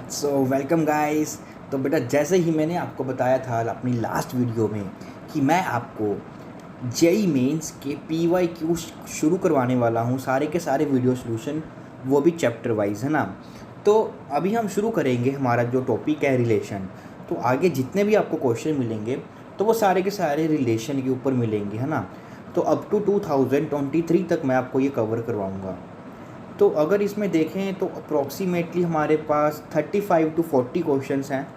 So welcome guys. तो बेटा, जैसे ही मैंने आपको बताया था अपनी लास्ट वीडियो में कि मैं आपको जेई मेंस के पी वाई क्यू शुरू करवाने वाला हूँ, सारे के सारे वीडियो सोल्यूशन, वो भी चैप्टर वाइज, है ना। तो अभी हम शुरू करेंगे हमारा जो टॉपिक है रिलेशन। तो आगे जितने भी आपको क्वेश्चन मिलेंगे तो वो सारे के सारे रिलेशन के ऊपर मिलेंगे, है ना। तो अप टू 2023 तक मैं आपको ये कवर करवाऊँगा। तो अगर इसमें देखें तो अप्रॉक्सीमेटली हमारे पास 35 टू 40 क्वेश्चंस हैं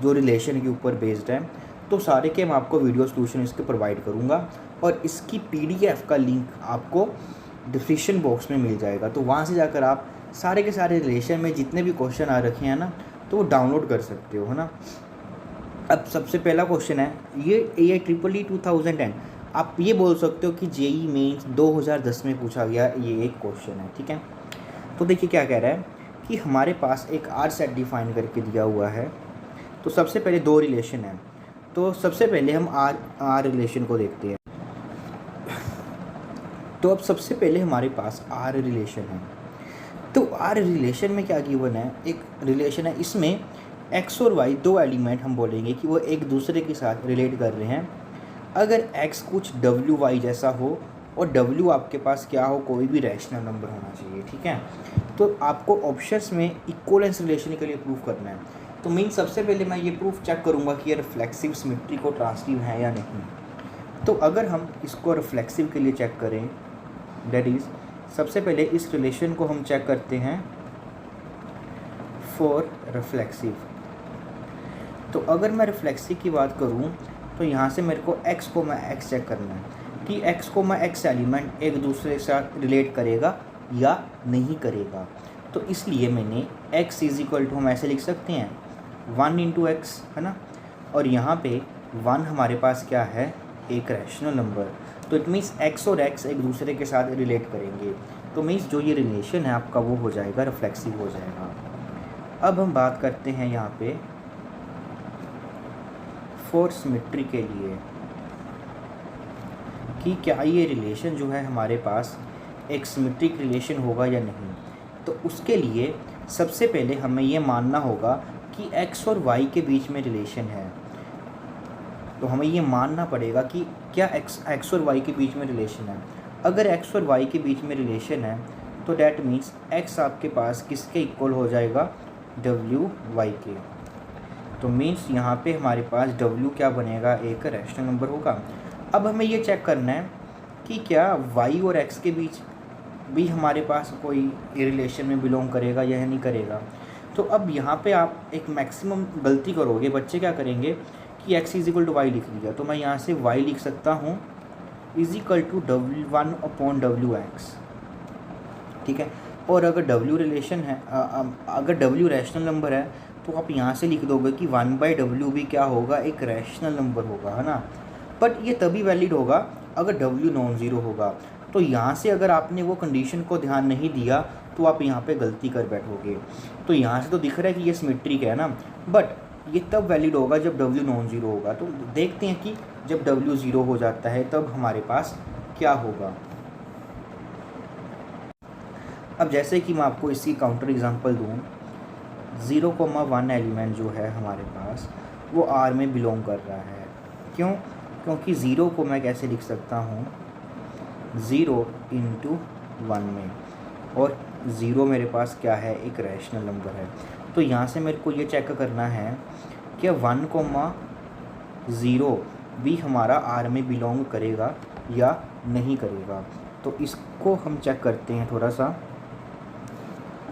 जो रिलेशन के ऊपर बेस्ड हैं। तो सारे के मैं आपको वीडियो सोल्यूशन इसके प्रोवाइड करूँगा और इसकी पीडीएफ का लिंक आपको डिस्क्रिप्शन बॉक्स में मिल जाएगा। तो वहाँ से जाकर आप सारे के सारे रिलेशन में जितने भी क्वेश्चन आ रखे हैं ना, तो वो डाउनलोड कर सकते हो, है ना। अब सबसे पहला क्वेश्चन है ये AIEEE 2010। आप ये बोल सकते हो कि जेई मेंस 2010 में पूछा गया ये एक क्वेश्चन है, ठीक है। तो देखिए क्या कह रहा है कि हमारे पास एक आर सेट डिफाइन करके दिया हुआ है। तो सबसे पहले दो रिलेशन है, तो सबसे पहले हम आर आर रिलेशन को देखते हैं। तो अब सबसे पहले हमारे पास आर रिलेशन है। तो आर रिलेशन में क्या गिवन है, एक रिलेशन है, इसमें एक्स और वाई दो एलिमेंट हम बोलेंगे कि वो एक दूसरे के साथ रिलेट कर रहे हैं। अगर एक्स कुछ डब्ल्यू वाई जैसा हो और डब्ल्यू आपके पास क्या हो, कोई भी रैशनल नंबर होना चाहिए, ठीक है। तो आपको ऑप्शंस में इक्वलेंस रिलेशन के लिए प्रूफ करना है। तो मीन सबसे पहले मैं ये प्रूफ चेक करूँगा कि ये रिफ्लेक्सिव सिमेट्री को ट्रांसटिव है या नहीं। तो अगर हम इसको रिफ्लेक्सिव के लिए चेक करें, दैट इज़ सबसे पहले इस रिलेशन को हम चेक करते हैं फॉर रिफ्लेक्सिव। तो अगर मैं रिफ्लेक्सिव की बात करूँ तो यहाँ से मेरे को एक्स को मैं एक्स चेक करना है कि एक्स को मैं एक्स एलिमेंट एक दूसरे के साथ रिलेट करेगा या नहीं करेगा। तो इसलिए मैंने x इज इक्वल टू हम ऐसे लिख सकते हैं 1 इंटू एक्स, है ना। और यहाँ पे 1 हमारे पास क्या है, एक रैशनल नंबर। तो इट मीन्स x और x एक दूसरे के साथ रिलेट करेंगे। तो मीन्स जो ये रिलेशन है आपका वो हो जाएगा रिफ्लेक्सिव हो जाएगा। अब हम बात करते हैं यहाँ पे फॉर सिमेट्री के लिए कि क्या ये रिलेशन जो है हमारे पास एक सिमेट्रिक रिलेशन होगा या नहीं। तो उसके लिए सबसे पहले हमें ये मानना होगा कि x और y के बीच में रिलेशन है। तो हमें ये मानना पड़ेगा कि क्या x और y के बीच में रिलेशन है। अगर x और y के बीच में रिलेशन है तो डैट मीन्स x आपके पास किसके इक्वल हो जाएगा, w y के। तो मीन्स यहाँ पे हमारे पास w क्या बनेगा, एक रैशनल नंबर होगा। अब हमें ये चेक करना है कि क्या y और x के बीच भी हमारे पास कोई रिलेशन में बिलोंग करेगा या नहीं करेगा। तो अब यहाँ पे आप एक मैक्सिमम गलती करोगे, बच्चे क्या करेंगे कि x is equal to y लिख लिया। तो मैं यहाँ से y लिख सकता हूँ इज इक्वल टू W1/WX, ठीक है। और अगर w रिलेशन है, अगर w रैशनल नंबर है तो आप यहाँ से लिख दोगे कि 1/W भी क्या होगा, एक रैशनल नंबर होगा, है ना। बट ये तभी वैलिड होगा अगर w नॉन ज़ीरो होगा। तो यहाँ से अगर आपने वो कंडीशन को ध्यान नहीं दिया तो आप यहाँ पे गलती कर बैठोगे। तो यहाँ से तो दिख रहा है कि ये सिमेट्रिक है ना, बट ये तब वैलिड होगा जब w नॉन ज़ीरो होगा। तो देखते हैं कि जब w ज़ीरो हो जाता है तब हमारे पास क्या होगा। अब जैसे कि मैं आपको इसकी काउंटर एग्जांपल दूँ, 0,1 एलिमेंट जो है हमारे पास वो R में बिलोंग कर रहा है। क्यों? क्योंकि 0 को मैं कैसे लिख सकता हूँ, 0 इंटू 1 में, और 0 मेरे पास क्या है, एक रैशनल नंबर है। तो यहाँ से मेरे को ये चेक करना है कि 1,0 भी हमारा R में बिलोंग करेगा या नहीं करेगा। तो इसको हम चेक करते हैं थोड़ा सा।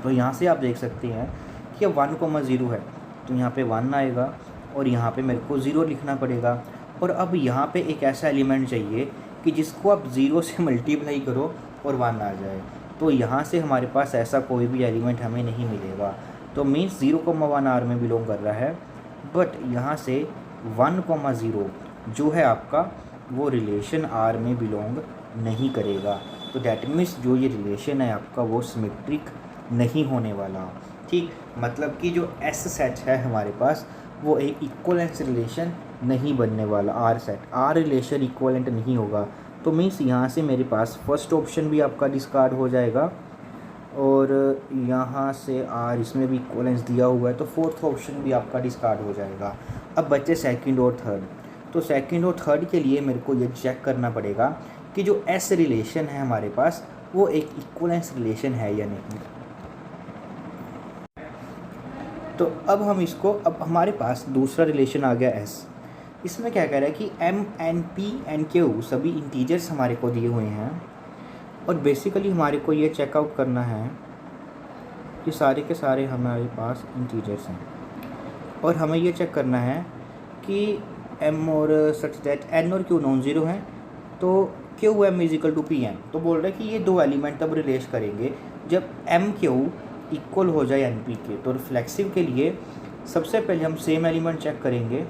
तो यहाँ से आप देख सकते हैं कि 1,0 है तो यहाँ पे 1 आएगा और यहाँ पे मेरे को 0 लिखना पड़ेगा। और अब यहाँ पे एक ऐसा एलिमेंट चाहिए कि जिसको आप 0 से मल्टीप्लाई करो और 1 आ जाए। तो यहाँ से हमारे पास ऐसा कोई भी एलिमेंट हमें नहीं मिलेगा। तो मीन्स 0,1 R में बिलोंग कर रहा है, बट यहाँ से 1,0 जो है आपका वो रिलेशन R में बिलोंग नहीं करेगा। तो डैट मीन्स जो ये रिलेशन है आपका वो सिमेट्रिक नहीं होने वाला, ठीक। मतलब कि जो S सेट है हमारे पास वो एक इक्वलेंस रिलेशन नहीं बनने वाला। R set R relation equivalent नहीं होगा। तो मीन्स यहाँ से मेरे पास फर्स्ट ऑप्शन भी आपका डिस्कार्ड हो जाएगा और यहाँ से आर, इसमें भी इक्वलेंस दिया हुआ है, तो फोर्थ ऑप्शन भी आपका डिस्कार्ड हो जाएगा। अब बचे सेकंड और थर्ड। तो सेकंड और थर्ड के लिए मेरे को ये चेक करना पड़ेगा कि जो एस रिलेशन है हमारे पास वो एक इक्वलेंस रिलेशन है या नहीं। तो अब हमारे पास दूसरा रिलेशन आ गया एस। इसमें क्या कह रहा है कि M N P and Q सभी इंटीजर्स हमारे को दिए हुए हैं, और बेसिकली हमारे को ये चेकआउट करना है कि सारे के सारे हमारे पास इंटीजर्स हैं, और हमें ये चेक करना है कि एम और सच दैट एन और क्यू नॉन ज़ीरो हैं, तो Q M is equal to P N. तो बोल रहा है कि ये दो एलिमेंट तब रिलेट करेंगे जब एम क्यू इक्वल हो जाए एन पी के। तो रिफ्लेक्सिव के लिए सबसे पहले हम सेम एलिमेंट चेक करेंगे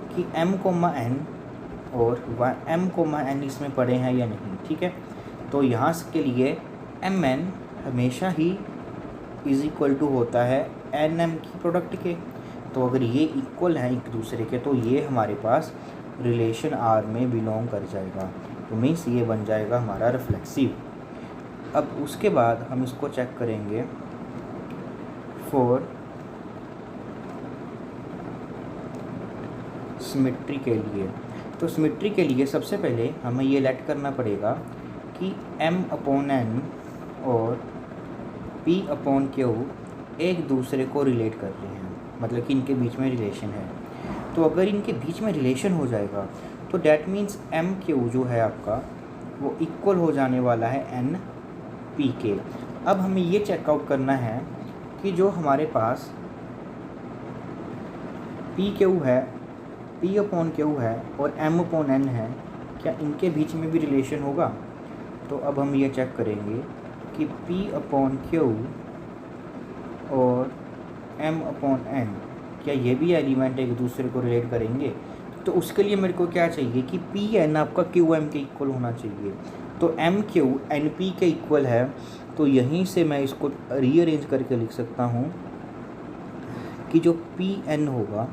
कि एम कोमा एन और एम कोमा एन इसमें पड़े हैं या नहीं, ठीक है। तो यहाँ के लिए एम एन हमेशा ही इज इक्वल टू होता है एन एम की प्रोडक्ट के। तो अगर ये इक्वल हैं एक दूसरे के तो ये हमारे पास रिलेशन आर में बिलोंग कर जाएगा। तो मीन्स ये बन जाएगा हमारा रिफ्लेक्सिव। अब उसके बाद हम इसको चेक करेंगे फॉर सिमेट्री के लिए। तो सिमेट्री के लिए सबसे पहले हमें ये लेट करना पड़ेगा कि m अपॉन n और p अपॉन q एक दूसरे को रिलेट कर रहे हैं, मतलब कि इनके बीच में रिलेशन है। तो अगर इनके बीच में रिलेशन हो जाएगा तो डैट मीन्स एम क्यू जो है आपका वो इक्वल हो जाने वाला है एन पी के। अब हमें ये चेकआउट करना है कि जो हमारे पास पी क्यू है, पी अपॉन क्यू है और एम अपॉन एन है, क्या इनके बीच में भी रिलेशन होगा। तो अब हम ये चेक करेंगे कि पी अपॉन क्यू और एम अपॉन एन क्या ये भी एलिमेंट एक दूसरे को रिलेट करेंगे। तो उसके लिए मेरे को क्या चाहिए कि पी एन आपका क्यू एम के इक्वल होना चाहिए। तो एम क्यू एन पी के इक्वल है, तो यहीं से मैं इसको रीअरेंज करके लिख सकता हूँ कि जो पी एन होगा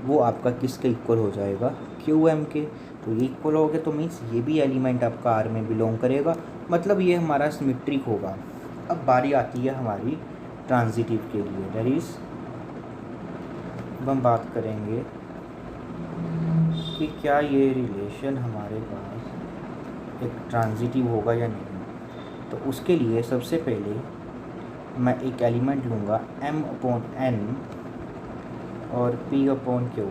वो आपका किसके इक्वल हो जाएगा, क्यू एम के। तो ये इक्वल हो गया, तो मीन्स ये भी एलिमेंट आपका आर में बिलोंग करेगा, मतलब ये हमारा सिमेट्रिक होगा। अब बारी आती है हमारी ट्रांजिटिव के लिए, दैट इज़ अब हम बात करेंगे कि क्या ये रिलेशन हमारे पास एक ट्रांजिटिव होगा या नहीं। तो उसके लिए सबसे पहले मैं एक एलिमेंट लूँगा m अपॉन n और p अपॉन q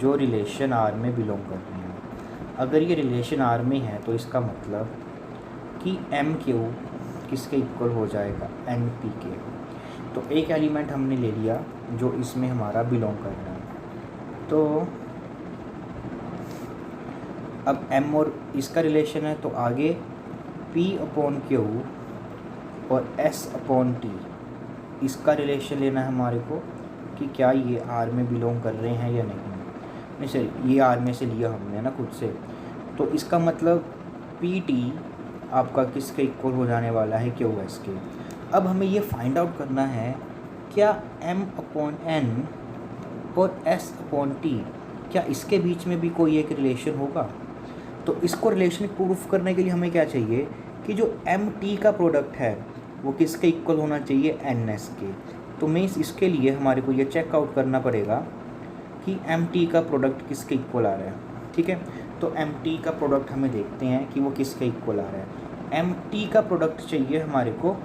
जो रिलेशन r में बिलोंग कर रहे हैं। अगर ये रिलेशन r में है तो इसका मतलब कि m q किसके इक्वल हो जाएगा, n p के। तो एक एलिमेंट हमने ले लिया जो इसमें हमारा बिलोंग कर रहा है। तो अब m और इसका रिलेशन है, तो आगे p अपॉन क्यू और s अपॉन टी इसका रिलेशन लेना है हमारे को कि क्या ये r में बिलोंग कर रहे हैं या नहीं सर ये r में से लिया हमने ना खुद से। तो इसका मतलब पी टी आपका किसके इक्वल हो जाने वाला है, क्यू एस के। अब हमें ये फाइंड आउट करना है क्या m अपॉन n और s अपॉन टी क्या इसके बीच में भी कोई एक रिलेशन होगा। तो इसको रिलेशन प्रूफ करने के लिए हमें क्या चाहिए कि जो एम टी का प्रोडक्ट है वो किसके इक्वल होना चाहिए, एन एस के। तो मीन्स इसके लिए हमारे को ये चेक आउट करना पड़ेगा कि एम टी का प्रोडक्ट किसके इक्वल आ रहा है, ठीक है। तो एम टी का प्रोडक्ट हमें देखते हैं कि वो किसके इक्वल आ रहा है। एम टी का प्रोडक्ट चाहिए हमारे को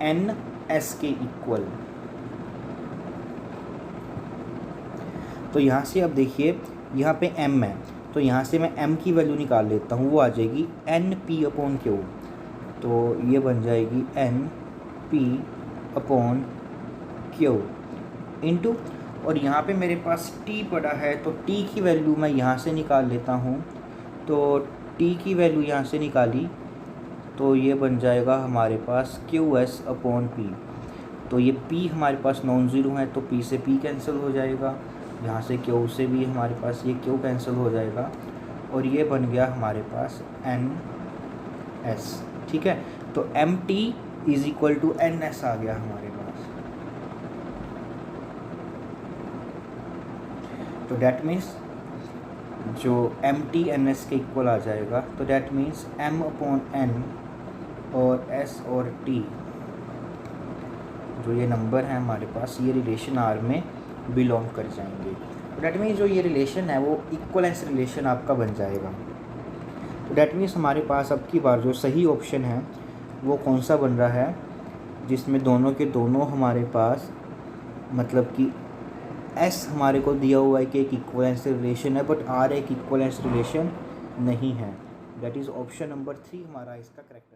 एन एस के इक्वल। तो यहाँ से अब देखिए यहाँ पे m है, तो यहाँ से मैं m की वैल्यू निकाल लेता हूँ, वो आ जाएगी एन पी अपॉन क्यू। तो ये बन जाएगी N P upon Q into, और यहाँ पे मेरे पास t पड़ा है तो t की वैल्यू मैं यहाँ से निकाल लेता हूँ। तो t की वैल्यू यहाँ से निकाली तो ये बन जाएगा हमारे पास क्यू एस अपॉन पी। तो ये p हमारे पास नॉन ज़ीरो है तो p से p कैंसिल हो जाएगा, यहाँ से q से भी हमारे पास ये q कैंसिल हो जाएगा, और ये बन गया हमारे पास एन एस, ठीक है। तो m t is equal to n s आ गया हमारे पास। तो डैट मीन्स जो एम टी एन एस के इक्वल आ जाएगा, तो that means m upon n और एस और टी जो ये नंबर है हमारे पास, ये रिलेशन आर में बिलोंग कर जाएंगे। तो डैट मीन्स जो ये रिलेशन है वो इक्वलेंस रिलेशन आपका बन जाएगा। तो डैट मीन्स हमारे पास अब की बार जो सही ऑप्शन है वो कौन सा बन रहा है, जिसमें दोनों के दोनों हमारे पास मतलब कि एस हमारे को दिया हुआ है कि एक इक्वलेंस रिलेशन है, बट आर एक इक्वलेंस रिलेशन नहीं है। दैट इज़ ऑप्शन नंबर 3 हमारा इसका करेक्ट